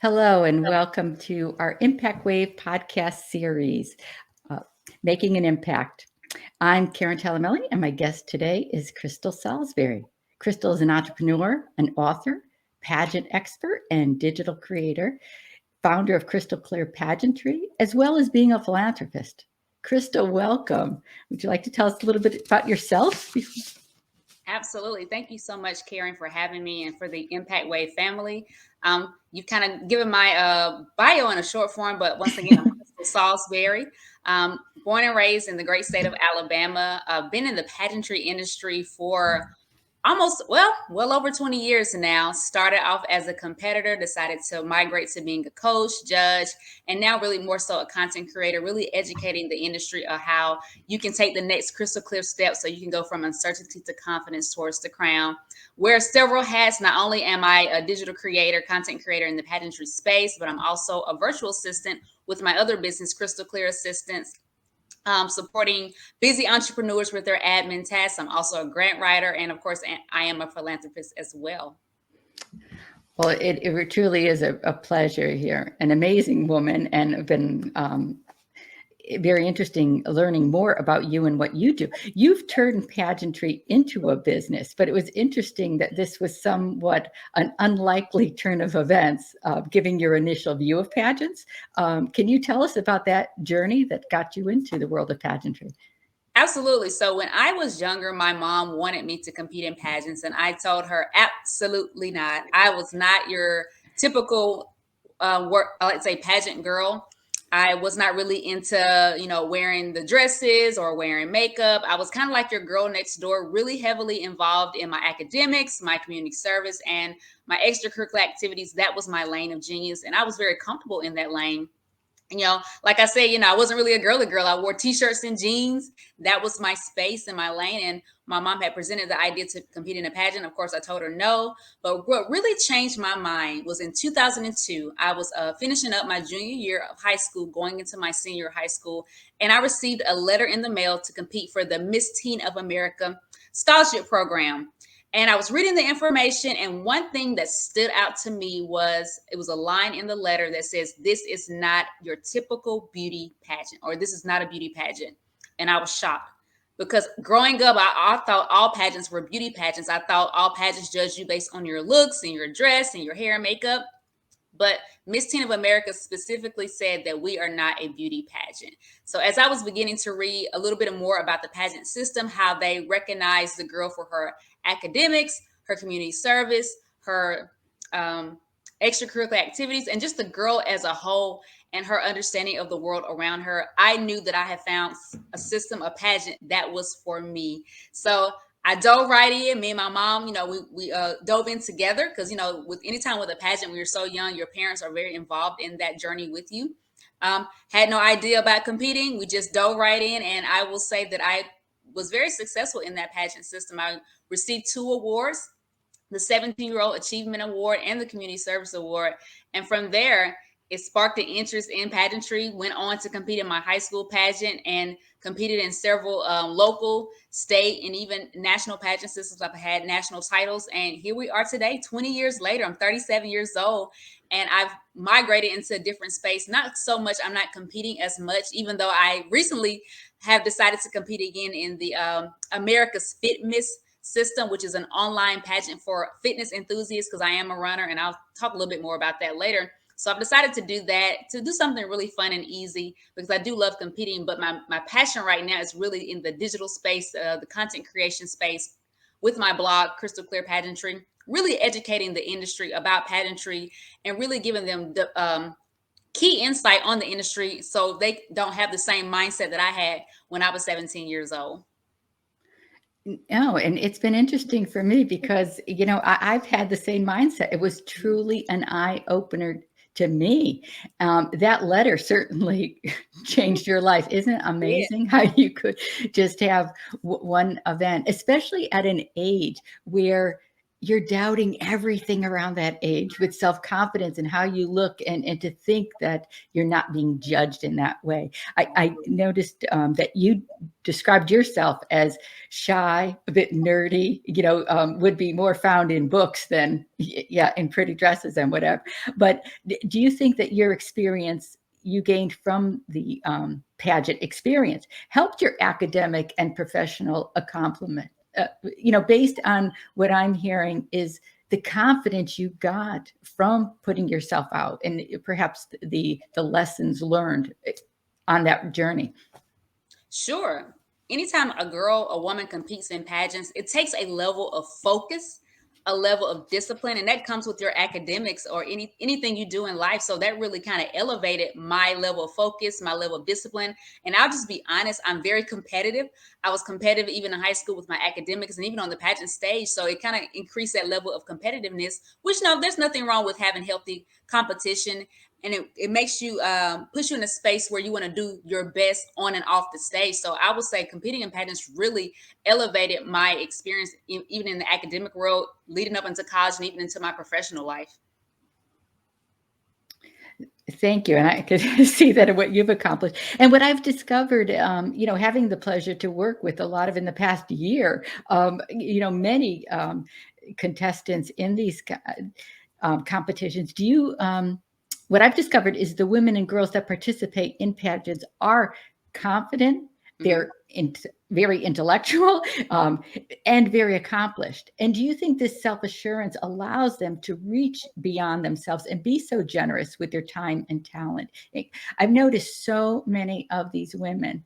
Hello, and welcome to our ImpactWayv podcast series, uh, Making an Impact. I'm Karen Talamelli, and my guest today is Krystle Saulsberry. Krystle is an entrepreneur, an author, pageant expert, and digital creator, founder of Krystle Clear Pageantry, as well as being a philanthropist. Krystle, welcome. Would you like to tell us a little bit about yourself? Absolutely. Thank you so much, Karen, for having me and for the ImpactWayv family. You've kind of given my bio in a short form, but once again, I'm Krystle Saulsberry. Born and raised in the great state of Alabama. I've been in the pageantry industry for well over 20 years now. Started off as a competitor, decided to migrate to being a coach, judge, and now really more so a content creator, really educating the industry of how you can take the next crystal clear step so you can go from uncertainty to confidence towards the crown. Wear several hats. Not only am I a digital creator, content creator in the pageantry space, but I'm also a virtual assistant with my other business, Krystle Clear Assistance, supporting busy entrepreneurs with their admin tasks. I'm also a grant writer, and of course, I am a philanthropist as well. Well, it truly is a pleasure here. An amazing woman, and I've been very interesting learning more about you and what you do. You've turned pageantry into a business, but it was interesting that this was somewhat an unlikely turn of events, giving your initial view of pageants. Can you tell us about that journey that got you into the world of pageantry? Absolutely. So when I was younger, my mom wanted me to compete in pageants, and I told her absolutely not. I was not your typical let's say pageant girl. I was not really into, wearing the dresses or wearing makeup. I was kind of like your girl next door, really heavily involved in my academics, my community service, and my extracurricular activities. That was my lane of genius, and I was very comfortable in that lane. Like I said, I wasn't really a girly girl. I wore t-shirts and jeans. That was my space and my lane. And my mom had presented the idea to compete in a pageant. Of course, I told her no. But what really changed my mind was in 2002. I was finishing up my junior year of high school, going into my senior high school. And I received a letter in the mail to compete for the Miss Teen of America scholarship program. And I was reading the information, and one thing that stood out to me was it was a line in the letter that says, "This is not your typical beauty pageant," or "This is not a beauty pageant." And I was shocked because growing up, I thought all pageants were beauty pageants. I thought all pageants judged you based on your looks and your dress and your hair and makeup. But Miss Teen of America specifically said that we are not a beauty pageant. So as I was beginning to read a little bit more about the pageant system, how they recognize the girl for her academics, her community service, her extracurricular activities, and just the girl as a whole and her understanding of the world around her, I knew that I had found a system, a pageant that was for me. So I dove right in. Me and my mom, we dove in together because, with any time with a pageant, when you're so young, your parents are very involved in that journey with you. Had no idea about competing. We just dove right in. And I will say that I was very successful in that pageant system. I received 2 awards, the 17-year-old Achievement Award and the Community Service Award. And from there, it sparked an interest in pageantry, went on to compete in my high school pageant and competed in several local, state, and even national pageant systems. I've had national titles. And here we are today, 20 years later. I'm 37 years old, and I've migrated into a different space. Not so much, I'm not competing as much, even though I recently have decided to compete again in the America's Fitness system, which is an online pageant for fitness enthusiasts, because I am a runner, and I'll talk a little bit more about that later. So I've decided to do that, to do something really fun and easy, because I do love competing. But my passion right now is really in the digital space, the content creation space, with my blog, Krystle Clear Pageantry, really educating the industry about pageantry and really giving them the key insight on the industry so they don't have the same mindset that I had when I was 17 years old. No, and it's been interesting for me because, I've had the same mindset. It was truly an eye opener to me. That letter certainly changed your life. Isn't it amazing how you could just have one event, especially at an age where you're doubting everything around that age with self-confidence and how you look, and to think that you're not being judged in that way. I noticed that you described yourself as shy, a bit nerdy, would be more found in books than, yeah, in pretty dresses and whatever. But do you think that your experience you gained from the pageant experience helped your academic and professional accomplishment? Based on what I'm hearing is the confidence you got from putting yourself out, and perhaps the lessons learned on that journey. Sure. Anytime a woman competes in pageants, it takes a level of focus, a level of discipline, and that comes with your academics or anything you do in life. So that really kind of elevated my level of focus, my level of discipline. And I'll just be honest, I'm very competitive. I was competitive even in high school with my academics and even on the pageant stage. So it kind of increased that level of competitiveness, which no, there's nothing wrong with having healthy competition, and it makes you push you in a space where you want to do your best on and off the stage. So I would say competing in pageants really elevated my experience, even in the academic world, leading up into college and even into my professional life. Thank you. And I could see that in what you've accomplished. And what I've discovered, having the pleasure to work with a lot of in the past year, many contestants in these competitions. What I've discovered is the women and girls that participate in pageants are confident. They're very intellectual and very accomplished. And do you think this self-assurance allows them to reach beyond themselves and be so generous with their time and talent? I've noticed so many of these women.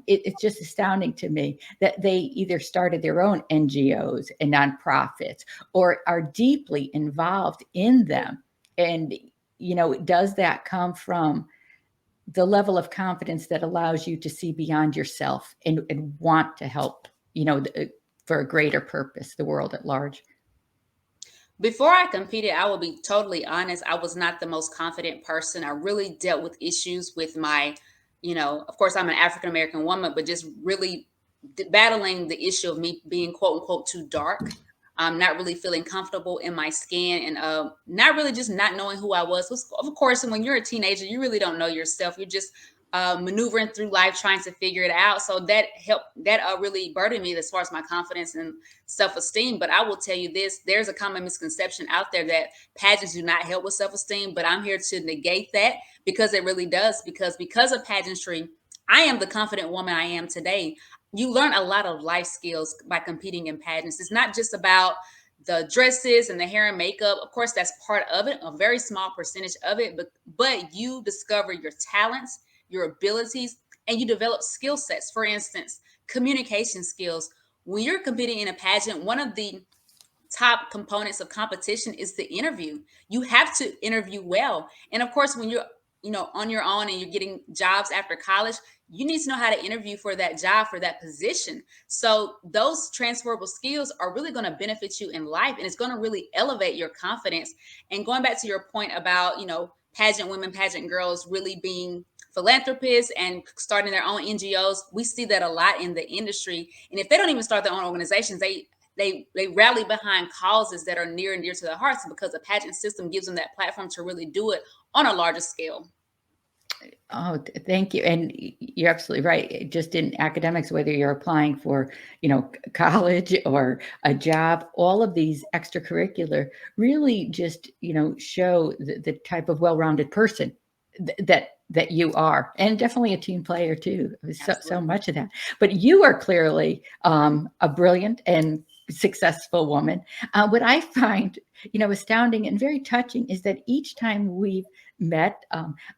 It's just astounding to me that they either started their own NGOs and nonprofits or are deeply involved in them. And, does that come from the level of confidence that allows you to see beyond yourself and want to help, for a greater purpose, the world at large? Before I competed, I will be totally honest, I was not the most confident person. I really dealt with issues with my, of course, I'm an African American woman, but just really battling the issue of me being quote unquote too dark. Not really feeling comfortable in my skin, and not really just not knowing who I was. Of course, and when you're a teenager, you really don't know yourself. You're just maneuvering through life trying to figure it out. So that helped, that really burdened me as far as my confidence and self-esteem. But I will tell you this, there's a common misconception out there that pageants do not help with self-esteem, but I'm here to negate that, because it really does. Because of pageantry, I am the confident woman I am today. You learn a lot of life skills by competing in pageants. It's not just about the dresses and the hair and makeup. Of course, that's part of it, a very small percentage of it, but you discover your talents, your abilities, and you develop skill sets. For instance, communication skills. When you're competing in a pageant, one of the top components of competition is the interview. You have to interview well. And of course, when you're on your own and you're getting jobs after college, you need to know how to interview for that job, for that position. So those transferable skills are really going to benefit you in life, and it's going to really elevate your confidence. And going back to your point about pageant women, pageant girls really being philanthropists and starting their own NGOs, we see that a lot in the industry. And if they don't even start their own organizations, they rally behind causes that are near and dear to their hearts, because the pageant system gives them that platform to really do it on a larger scale. Oh, thank you. And you're absolutely right. Just in academics, whether you're applying for, college or a job, all of these extracurricular really just, show the type of well-rounded person that you are, and definitely a team player too. So much of that. But you are clearly a brilliant and successful woman. What I find, astounding and very touching is that each time we've met,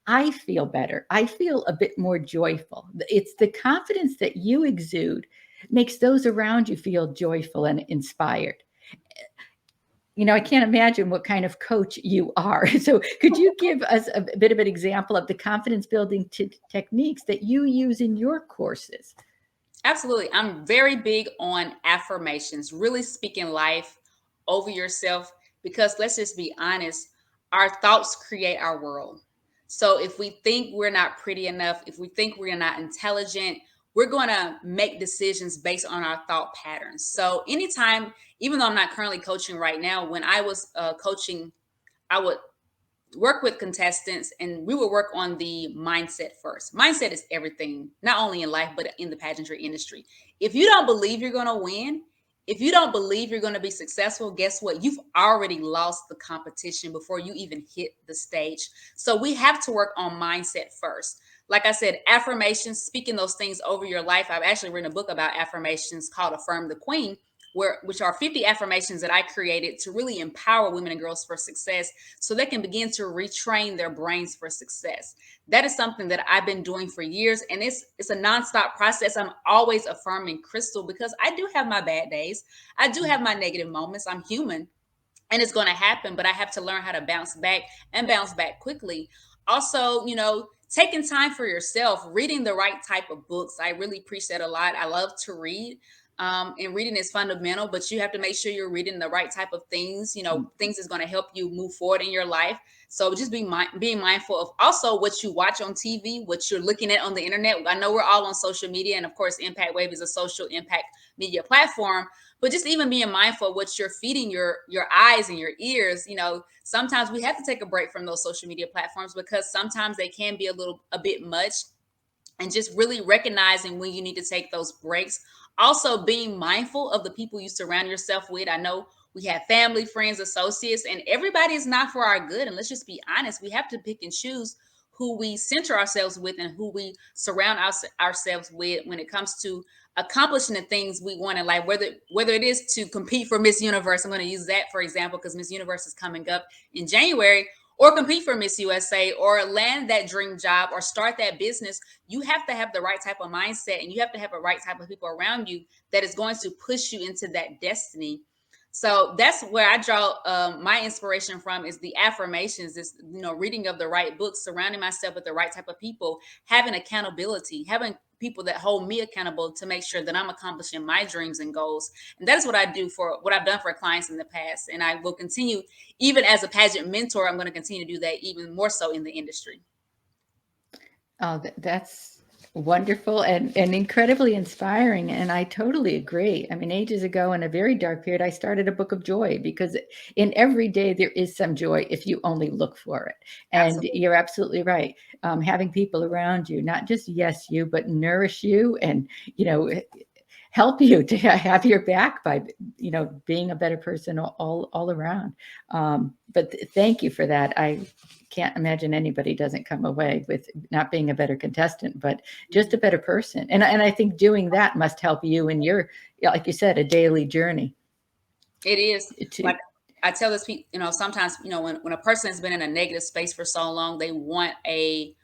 I feel better. I feel a bit more joyful. It's the confidence that you exude makes those around you feel joyful and inspired. I can't imagine what kind of coach you are. So could you give us a bit of an example of the confidence building techniques that you use in your courses? Absolutely. I'm very big on affirmations, really speaking life over yourself, because let's just be honest, our thoughts create our world. So if we think we're not pretty enough, if we think we're not intelligent, we're going to make decisions based on our thought patterns. So anytime, even though I'm not currently coaching right now, when I was coaching, I would work with contestants and we would work on the mindset first. Mindset is everything, not only in life, but in the pageantry industry. If you don't believe you're going to win, if you don't believe you're going to be successful, guess what? You've already lost the competition before you even hit the stage. So we have to work on mindset first. Like I said, affirmations, speaking those things over your life. I've actually written a book about affirmations called Affirm the Queen, which are 50 affirmations that I created to really empower women and girls for success so they can begin to retrain their brains for success. That is something that I've been doing for years, and it's a nonstop process. I'm always affirming Krystle because I do have my bad days. I do have my negative moments. I'm human and it's going to happen, but I have to learn how to bounce back and bounce back quickly. Also, taking time for yourself, reading the right type of books. I really preach that a lot. I love to read. And reading is fundamental, but you have to make sure you're reading the right type of things. Things is going to help you move forward in your life. So just being mindful of also what you watch on TV, what you're looking at on the internet. I know we're all on social media, and of course, ImpactWayv is a social impact media platform. But just even being mindful of what you're feeding your eyes and your ears. Sometimes we have to take a break from those social media platforms because sometimes they can be a bit much, and just really recognizing when you need to take those breaks. Also, being mindful of the people you surround yourself with. I know we have family, friends, associates, and everybody is not for our good. And let's just be honest, we have to pick and choose who we center ourselves with and who we surround ourselves with when it comes to accomplishing the things we want in life, whether it is to compete for Miss Universe. I'm going to use that for example because Miss Universe is coming up in January, or compete for Miss USA, or land that dream job, or start that business. You have to have the right type of mindset, and you have to have the right type of people around you that is going to push you into that destiny. So that's where I draw my inspiration from, is the affirmations, is reading of the right books, surrounding myself with the right type of people, having accountability, having people that hold me accountable to make sure that I'm accomplishing my dreams and goals. And that is what I do for what I've done for clients in the past. And I will continue, even as a pageant mentor, I'm going to continue to do that even more so in the industry. Oh, that's wonderful and incredibly inspiring. And I totally agree. I mean, ages ago, in a very dark period, I started a book of joy because in every day there is some joy if you only look for it. And Absolutely. you're absolutely right. Having people around you, not just yes you, but nourish you and, help you to have your back by, being a better person all around. But thank you for that. I can't imagine anybody doesn't come away with not being a better contestant, but just a better person. And I think doing that must help you in your, like you said, a daily journey. It is. To, Like I tell this people, sometimes, when a person has been in a negative space for so long, they want a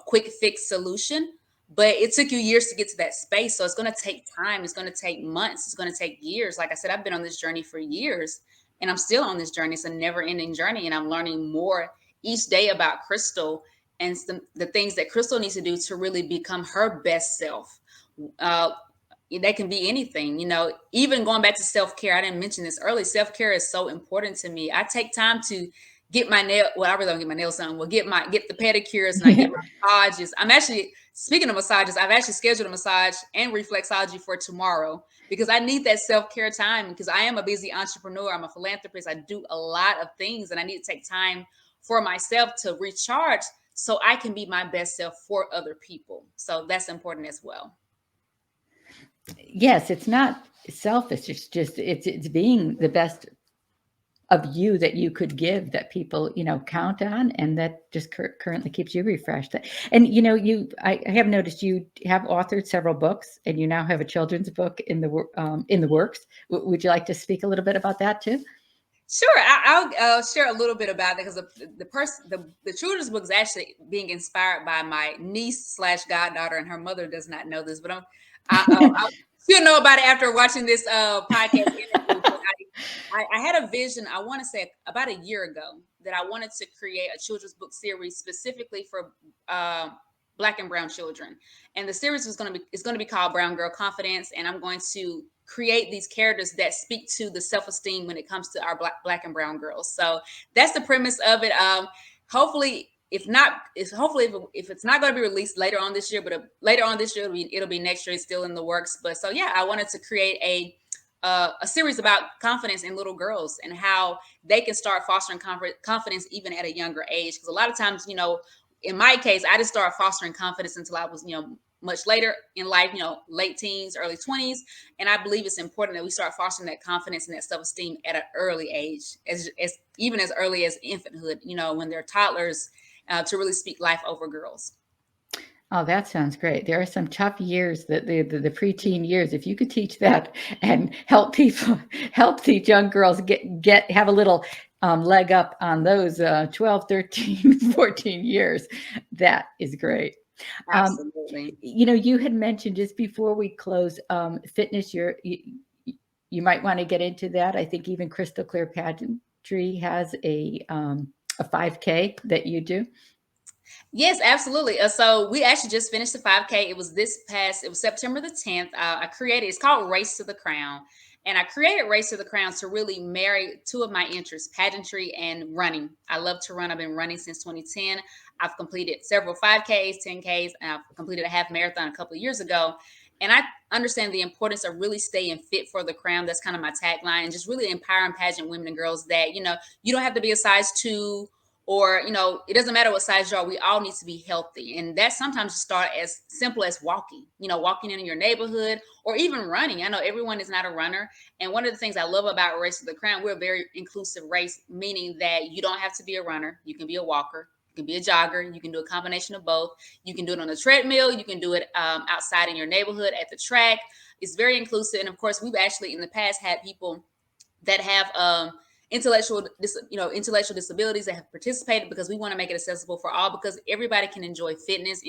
quick fix solution, but it took you years to get to that space. So it's going to take time. It's going to take months. It's going to take years. Like I said, I've been on this journey for years, and I'm still on this journey. It's a never ending journey. And I'm learning more each day about Krystle and the things that Krystle needs to do to really become her best self. Uh, that can be anything, even going back to self-care. I didn't mention this early. Self-care is so important to me. I take time to get my nail. Well, I really don't get my nails done. Well, get the pedicures and I get my massages. I'm actually, speaking of massages, I've actually scheduled a massage and reflexology for tomorrow because I need that self-care time because I am a busy entrepreneur. I'm a philanthropist. I do a lot of things and I need to take time for myself to recharge so I can be my best self for other people. So that's important as well. yes, it's not selfish. It's being the best of you that you could give, that people count on, and that just currently keeps you refreshed. And I have noticed you have authored several books, and you now have a children's book in the works. Would you like to speak a little bit about that too? Sure, I'll share a little bit about that because the children's book is actually being inspired by my niece slash goddaughter, and her mother does not know this, but she'll know about it after watching this podcast interview. But I had a vision. I want to say about a year ago that I wanted to create a children's book series specifically for Black and brown children, and the series is going to be called Brown Girl Confidence, and I'm going to create these characters that speak to the self-esteem when it comes to our black and brown girls. So that's the premise of it. Hopefully if not, it's hopefully if it's not going to be released later on this year, but later on this year it'll be next year. It's still in the works. But so yeah, I wanted to create a series about confidence in little girls and how they can start fostering confidence even at a younger age. Because a lot of times, in my case, I didn't start fostering confidence until I was, much later in life, late teens, early 20s. And I believe it's important that we start fostering that confidence and that self-esteem at an early age, as even as early as infanthood, when they're toddlers, to really speak life over girls. Oh, that sounds great. There are some tough years, the preteen years. If you could teach that and help people, help these young girls have a little leg up on those 12, 13, 14 years, that is great. Absolutely. You had mentioned just before we close, fitness. You might want to get into that. I think even Krystle Clear Pageantry has a 5K that you do. Yes, absolutely. So we actually just finished the 5K. It was September the 10th. It's called Race to the Crown. And I created Race to the Crown to really marry two of my interests, pageantry and running. I love to run. I've been running since 2010. I've completed several 5Ks, 10Ks, and I've completed a half marathon a couple of years ago. And I understand the importance of really staying fit for the crown. That's kind of my tagline, and just really empowering pageant women and girls that, you don't have to be a size 2, or it doesn't matter what size you are. We all need to be healthy, and that sometimes start as simple as walking in your neighborhood, or even running. I know everyone is not a runner, and one of the things I love about Race to the Crown, we're a very inclusive race, meaning that you don't have to be a runner. You can be a walker, you can be a jogger, you can do a combination of both. You can do it on a treadmill, you can do it outside in your neighborhood at the track. It's very inclusive, and of course we've actually in the past had people that have intellectual disabilities that have participated, because we want to make it accessible for all, because everybody can enjoy fitness.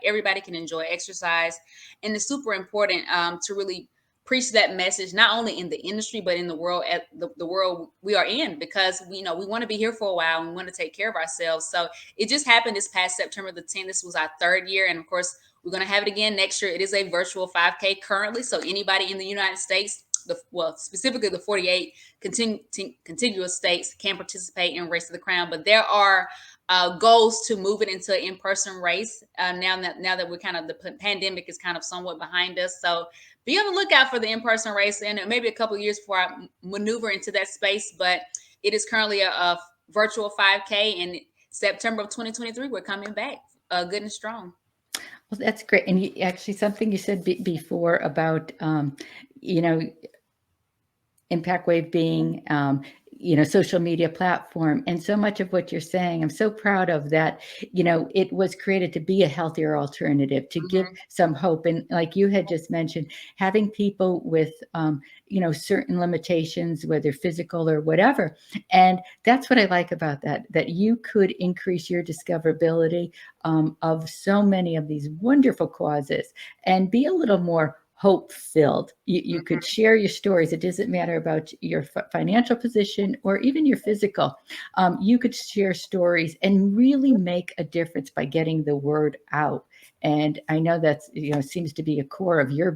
Everybody can enjoy exercise, and it's super important to really preach that message, not only in the industry but in the world, at the world we are in, because we want to be here for a while and we want to take care of ourselves. So it just happened this past September the 10th. This was our 3rd year, and of course we're going to have it again next year. It is a virtual 5K currently, so anybody in the United States, specifically the 48 contiguous states, can participate in Race to the Crown. But there are goals to move it into an in-person race now that we're the pandemic is kind of somewhat behind us. So be on the lookout for the in-person race, and maybe a couple of years before I maneuver into that space. But it is currently a virtual 5K, and September of 2023 we're coming back good and strong. Well, that's great. And actually, something you said before about ImpactWayv being, social media platform, and so much of what you're saying, I'm so proud of that. It was created to be a healthier alternative, to give some hope. And like you had just mentioned, having people with, certain limitations, whether physical or whatever. And that's what I like about that you could increase your discoverability of so many of these wonderful causes and be a little more hope-filled. You could share your stories. It doesn't matter about your financial position or even your physical. You could share stories and really make a difference by getting the word out. And I know that's seems to be a core of your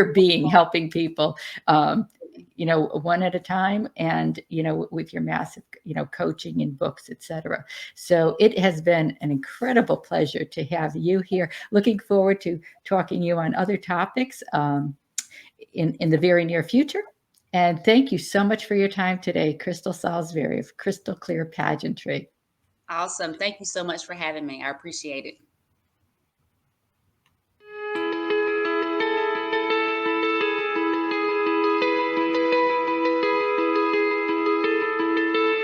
being, helping people, one at a time, and with your massive coaching and books, etc. So it has been an incredible pleasure to have you here. Looking forward to talking to you on other topics in the very near future. And thank you so much for your time today, Krystle Saulsberry of Krystle Clear Pageantry. Awesome. Thank you so much for having me. I appreciate it.